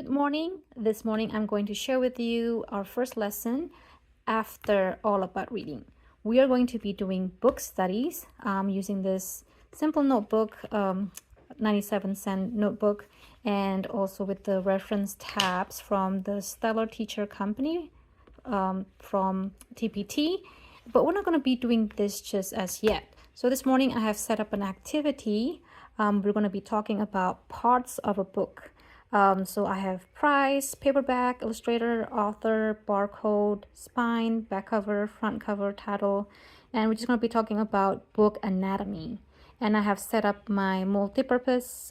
Good morning. This morning I'm going to share with you our first lesson after All About Reading. We are going to be doing book studies using this simple notebook, 97-cent notebook, and also with the reference tabs from the Steallar Teacher Company from TPT. But we're not going to be doing this just as yet. So this morning I have set up an activity. We're going to be talking about parts of a book. So I have price, paperback, illustrator, author, barcode, spine, back cover, front cover, title, and we're just going to be talking about book anatomy. And I have set up my multi-purpose,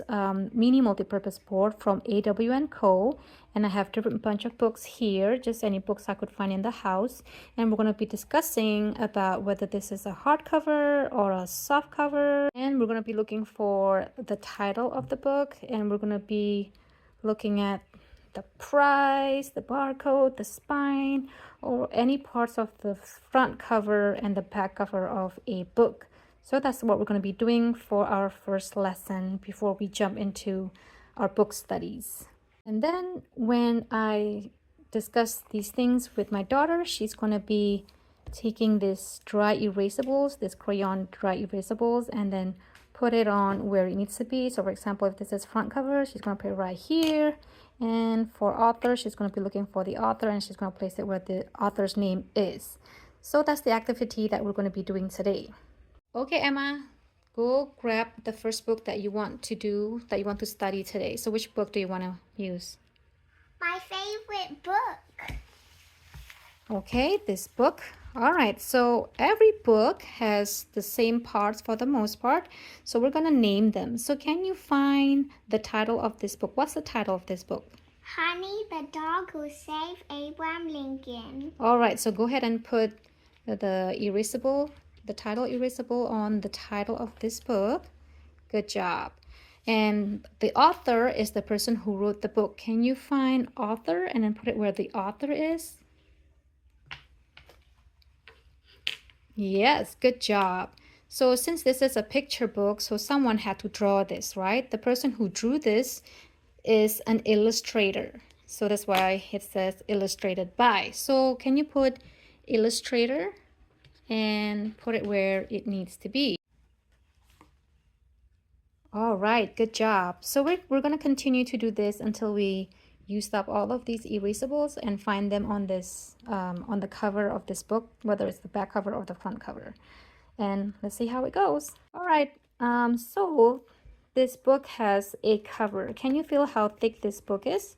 mini multi-purpose board from AW & Co. And I have different bunch of books here, just any books I could find in the house. And we're going to be discussing about whether this is a hardcover or a soft cover. And we're going to be looking for the title of the book, and we're going to be looking at the price, the barcode, the spine, or any parts of the front cover and the back cover of a book. So that's what we're going to be doing for our first lesson before we jump into our book studies. And then when I discuss these things with my daughter, she's going to be taking this dry erasables, this crayon dry erasables, and then put it on where it needs to be. So for example, if this is front cover, she's going to put it right here. And for author, she's going to be looking for the author, and she's going to place it where the author's name is. So that's the activity that we're going to be doing today. Okay, Emma, go grab the first book that you want to study today. So which book do you want to use? My favorite book. Okay, this book. All right, so every book has the same parts for the most part. So we're going to name them. So can you find the title of this book? What's the title of this book? Honey, the dog who saved Abraham Lincoln. All right, so go ahead and put the title erasable on the title of this book. Good job. And the author is the person who wrote the book. Can you find author and then put it where the author is? Yes, good job. So since this is a picture book, so someone had to draw this, right? The person who drew this is an illustrator. So that's why it says illustrated by. So can you put illustrator and put it where it needs to be? All right, good job. So we're going to continue to do this until we used up all of these erasables and find them on this on the cover of this book, whether it's the back cover or the front cover. And let's see how it goes. All right, so this book has a cover. Can you feel how thick this book is?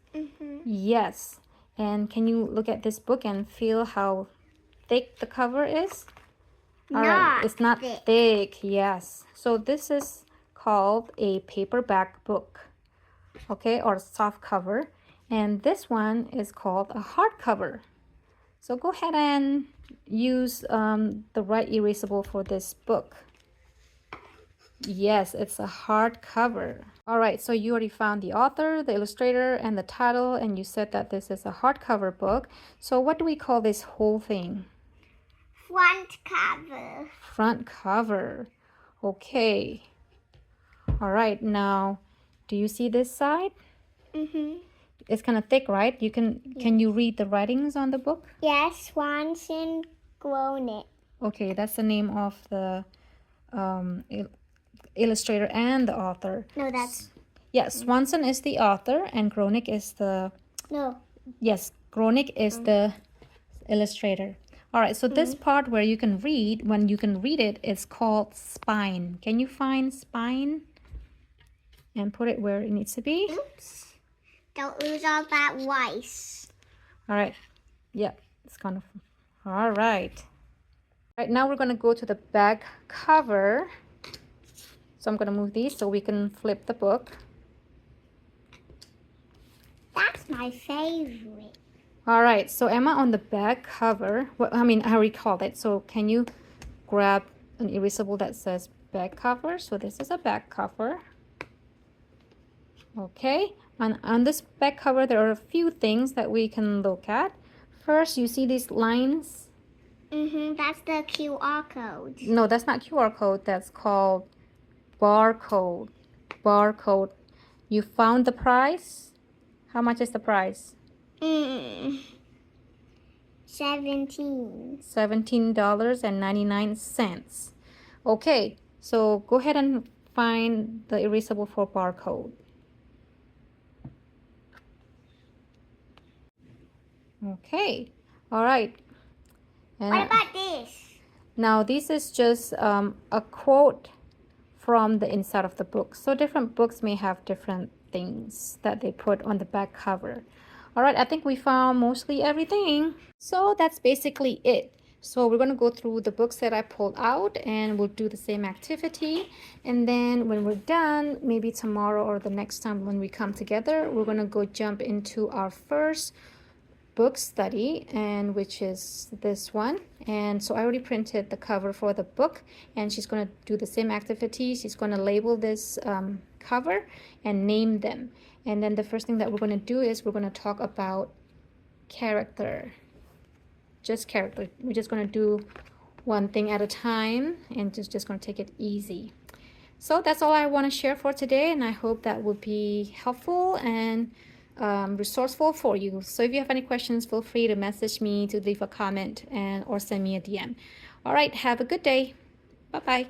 Yes. And can you look at this book and feel how thick the cover is? All right, it's not thick. Yes. So this is called a paperback book, okay, or soft cover. And this one is called a hardcover. So go ahead and use the right erasable for this book. Yes, it's a hardcover. All right, so you already found the author, the illustrator, and the title, and you said that this is a hardcover book. So what do we call this whole thing? Front cover. Front cover. Okay. All right, now, do you see this side? It's kind of thick, right? Can you read the writings on the book? Yes, Swanson Gronick. Okay, that's the name of the illustrator and the author. No, that's... Yes, Swanson is the author and Gronick is the... No. Yes, Gronick is the illustrator. All right, so this part where you can read, when you can read it, it's called spine. Can you find spine and put it where it needs to be? Oops. Don't lose all that rice. All right. Yeah, it's kind of... All right. All right, now we're going to go to the back cover. So I'm going to move these so we can flip the book. That's my favorite. All right, so Emma, on the back cover, well, I already called it. So can you grab an erasable that says back cover? So this is a back cover. Okay, and on this back cover, there are a few things that we can look at. First, you see these lines? That's the QR code. No, that's not QR code. That's called barcode. Barcode. You found the price? How much is the price? 17. $17.99. Okay, so go ahead and find the erasable for barcode. Okay, all right. And What about this? now this is just a quote from the inside of the book. So different books may have different things that they put on the back cover. All right, I think we found mostly everything. So that's basically it. So we're going to go through the books that I pulled out and we'll do the same activity. And then when we're done, maybe tomorrow or the next time when we come together, we're going to go jump into our first book study, and which is this one. And so I already printed the cover for the book, and she's going to do the same activity. She's going to label this cover and name them. And then the first thing that we're going to do is we're going to talk about character. Just character. We're just going to do one thing at a time and just going to take it easy. So that's all I want to share for today, and I hope that will be helpful and resourceful for you. So if you have any questions, feel free to message me, to leave a comment, and or send me a DM. All right, have a good day. Bye-bye.